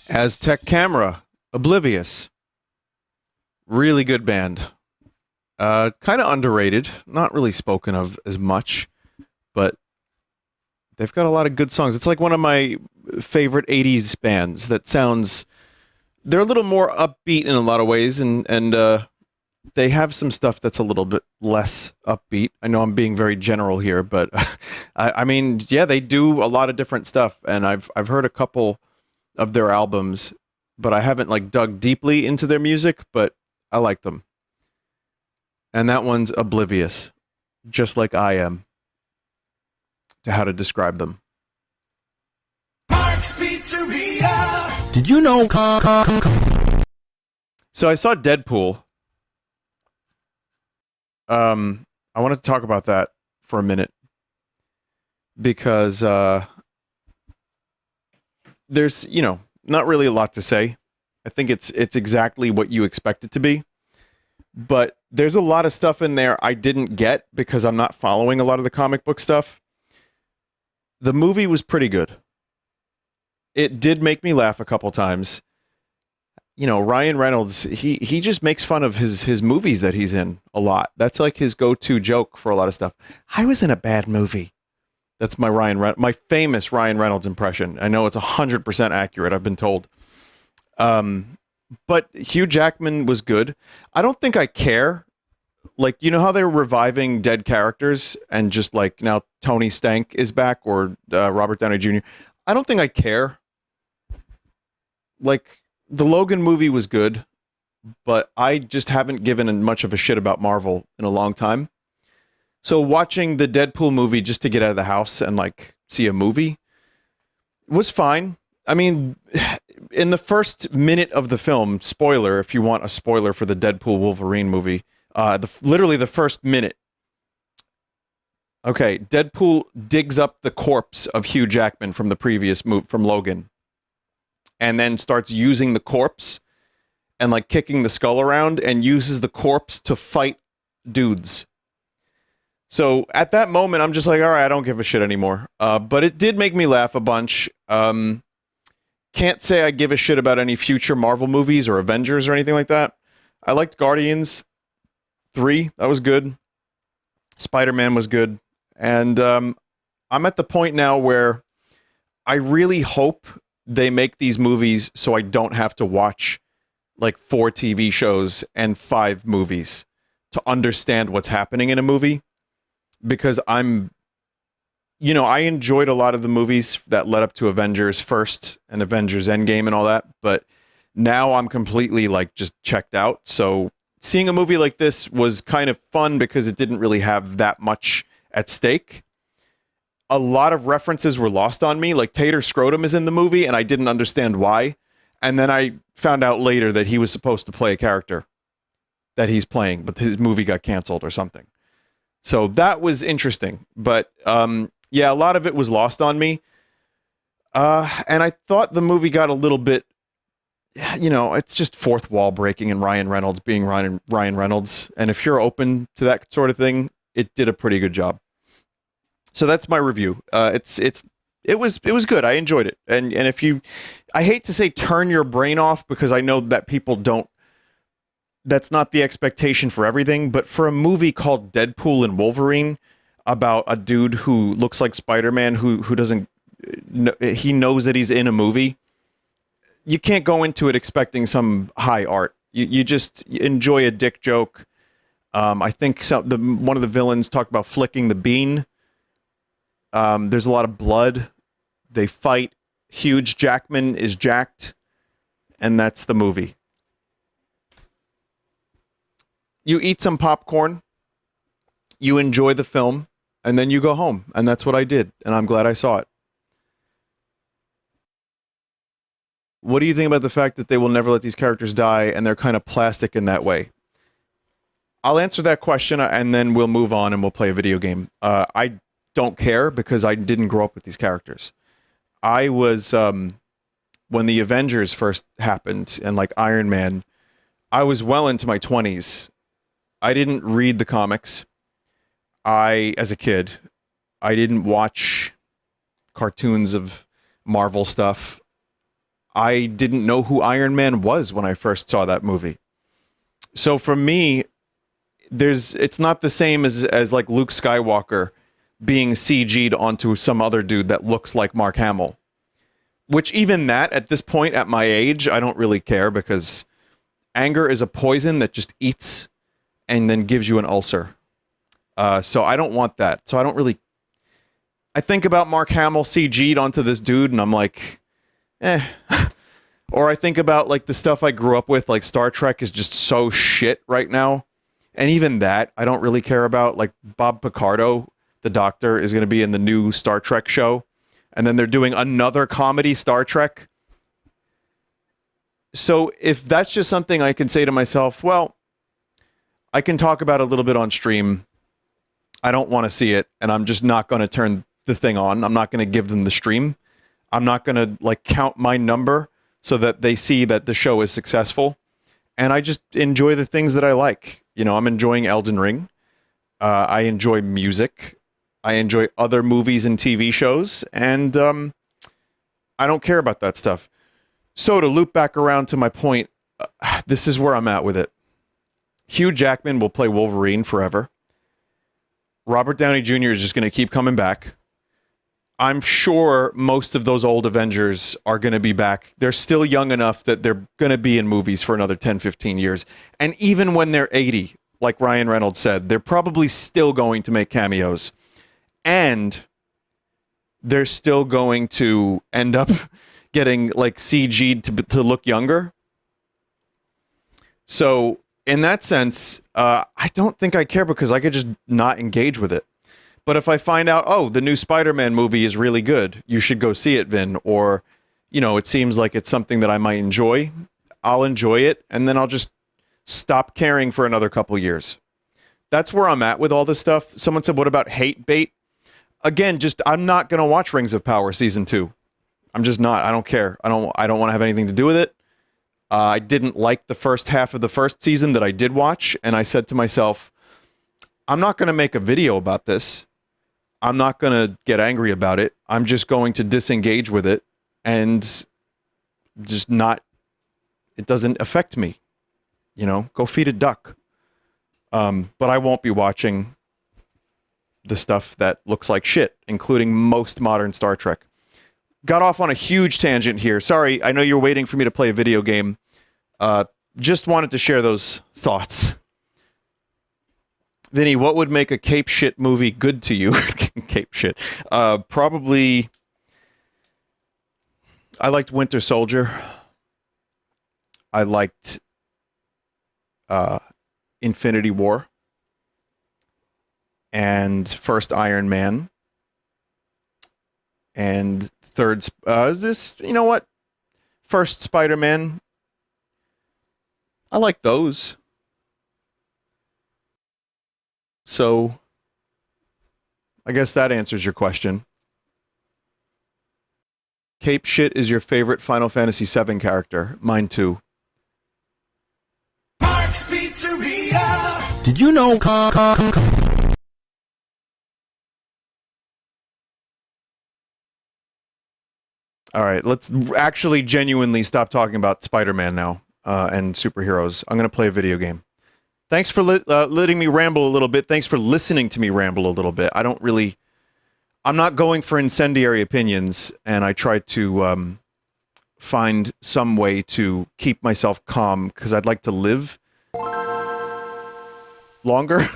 Aztec Camera, Oblivious. Really good band. Kind of underrated. Not really spoken of as much, but they've got a lot of good songs. It's like one of my favorite 80s bands that sounds... They're a little more upbeat in a lot of ways, and they have some stuff that's a little bit less upbeat. I know I'm being very general here, but I mean, yeah, they do a lot of different stuff, and I've heard a couple of their albums, but I haven't like dug deeply into their music, but I like them. And that one's Oblivious, just like I am, to how to describe them. Did you know? So I saw Deadpool. I wanted to talk about that for a minute because there's, not really a lot to say. I think it's exactly what you expect it to be. But there's a lot of stuff in there I didn't get because I'm not following a lot of the comic book stuff. The movie was pretty good. It did make me laugh a couple times. Ryan Reynolds, he just makes fun of his movies that he's in a lot. That's like his go-to joke for a lot of stuff. I was in a bad movie. That's my famous Ryan Reynolds impression. I know it's 100% accurate, I've been told. But Hugh Jackman was good. I don't think I care. Like, you know how they're reviving dead characters and just like now Tony Stank is back or Robert Downey Jr. I don't think I care. Like, the Logan movie was good, but I just haven't given much of a shit about Marvel in a long time. So watching the Deadpool movie just to get out of the house and like see a movie was fine. I mean, in the first minute of the film, spoiler, if you want a spoiler for the Deadpool Wolverine movie, literally the first minute. Okay, Deadpool digs up the corpse of Hugh Jackman from the previous movie, from Logan, and then starts using the corpse and like kicking the skull around and uses the corpse to fight dudes. So at that moment, I'm just like, all right, I don't give a shit anymore. But it did make me laugh a bunch. Can't say I give a shit about any future Marvel movies or Avengers or anything like that. I liked Guardians 3. That was good. Spider-Man was good. And I'm at the point now where I really hope they make these movies so I don't have to watch like 4 TV shows and 5 movies to understand what's happening in a movie. Because I enjoyed a lot of the movies that led up to Avengers First and Avengers Endgame and all that, but now I'm completely like just checked out. So seeing a movie like this was kind of fun because it didn't really have that much at stake. A lot of references were lost on me, like Tater Scrotum is in the movie and I didn't understand why. And then I found out later that he was supposed to play a character that he's playing, but his movie got canceled or something. So that was interesting, but yeah, a lot of it was lost on me. And I thought the movie got a little bit, it's just fourth wall breaking and Ryan Reynolds being Ryan Reynolds. And if you're open to that sort of thing, it did a pretty good job. So that's my review. It was good. I enjoyed it. And if I hate to say turn your brain off because I know that people don't. That's not the expectation for everything, but for a movie called Deadpool and Wolverine about a dude who looks like Spider-Man who doesn't, he knows that he's in a movie, you can't go into it expecting some high art. You just enjoy a dick joke. I think one of the villains talked about flicking the bean. There's a lot of blood. They fight. Hugh Jackman is jacked, and that's the movie. You eat some popcorn, you enjoy the film, and then you go home. And that's what I did, and I'm glad I saw it. What do you think about the fact that they will never let these characters die, and they're kind of plastic in that way? I'll answer that question, and then we'll move on, and we'll play a video game. I don't care, because I didn't grow up with these characters. I was, when the Avengers first happened, and like Iron Man, I was well into my 20s. I didn't read the comics. As a kid, I didn't watch cartoons of Marvel stuff. I didn't know who Iron Man was when I first saw that movie. So for me, it's not the same as like Luke Skywalker being CG'd onto some other dude that looks like Mark Hamill. Which even that, at this point, at my age, I don't really care, because anger is a poison that just eats and then gives you an ulcer. So I don't want that. So I don't really... I think about Mark Hamill CG'd onto this dude, and I'm like, eh. Or I think about, like, the stuff I grew up with, like Star Trek is just so shit right now. And even that, I don't really care about. Like, Bob Picardo, the Doctor, is going to be in the new Star Trek show. And then they're doing another comedy Star Trek. So if that's just something I can say to myself, well, I can talk about it a little bit on stream. I don't want to see it, and I'm just not going to turn the thing on. I'm not going to give them the stream. I'm not going to, like, count my number so that they see that the show is successful. And I just enjoy the things that I like. You know, I'm enjoying Elden Ring. I enjoy music. I enjoy other movies and TV shows, and I don't care about that stuff. So to loop back around to my point, this is where I'm at with it. Hugh Jackman will play Wolverine forever. Robert Downey Jr. is just going to keep coming back. I'm sure most of those old Avengers are going to be back. They're still young enough that they're going to be in movies for another 10, 15 years. And even when they're 80, like Ryan Reynolds said, they're probably still going to make cameos. And they're still going to end up getting, like, CG'd to look younger. So in that sense, I don't think I care, because I could just not engage with it. But if I find out, oh, the new Spider-Man movie is really good, you should go see it, Vin, or, you know, it seems like it's something that I might enjoy, I'll enjoy it, and then I'll just stop caring for another couple years. That's where I'm at with all this stuff. Someone said, what about hate bait? Again, just, I'm not going to watch Rings of Power Season 2. I'm just not. I don't care. I don't want to have anything to do with it. I didn't like the first half of the first season that I did watch, and I said to myself, I'm not going to make a video about this. I'm not going to get angry about it. I'm just going to disengage with it and just not... It doesn't affect me. You know, go feed a duck. But I won't be watching the stuff that looks like shit, including most modern Star Trek. Got off on a huge tangent here. Sorry, I know you're waiting for me to play a video game. Just wanted to share those thoughts. Vinny, what would make a cape shit movie good to you? Cape shit. Probably... I liked Winter Soldier. I liked Infinity War. And first Iron Man. And third... you know what? First Spider-Man. I like those. So, I guess that answers your question. Cape Shit is your favorite Final Fantasy VII character. Mine too. Mark's Pizzeria. Did you know? All right, let's actually genuinely stop talking about Spider-Man now and superheroes. I'm going to play a video game. Thanks for letting me ramble a little bit. Thanks for listening to me ramble a little bit. I'm not going for incendiary opinions, and I try to find some way to keep myself calm, because I'd like to live longer.